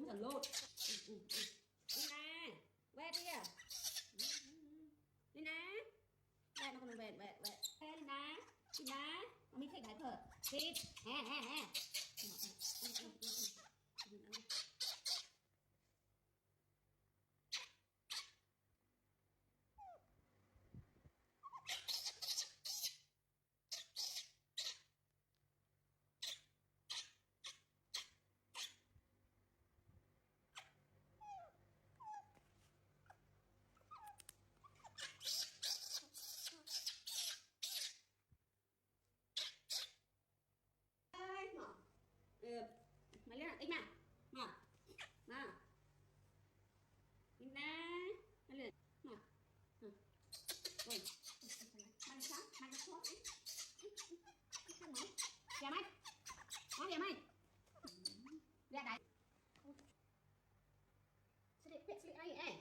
giờ lột. Lina về đi à. Lina về nó còn về Lina mình thấy cái phở thịt hè mày lên ít mà Lina mày lên mà rồi mày sáng mày đặt thuốc ấy kìa mày có kìa mày ra đây sẽ để ai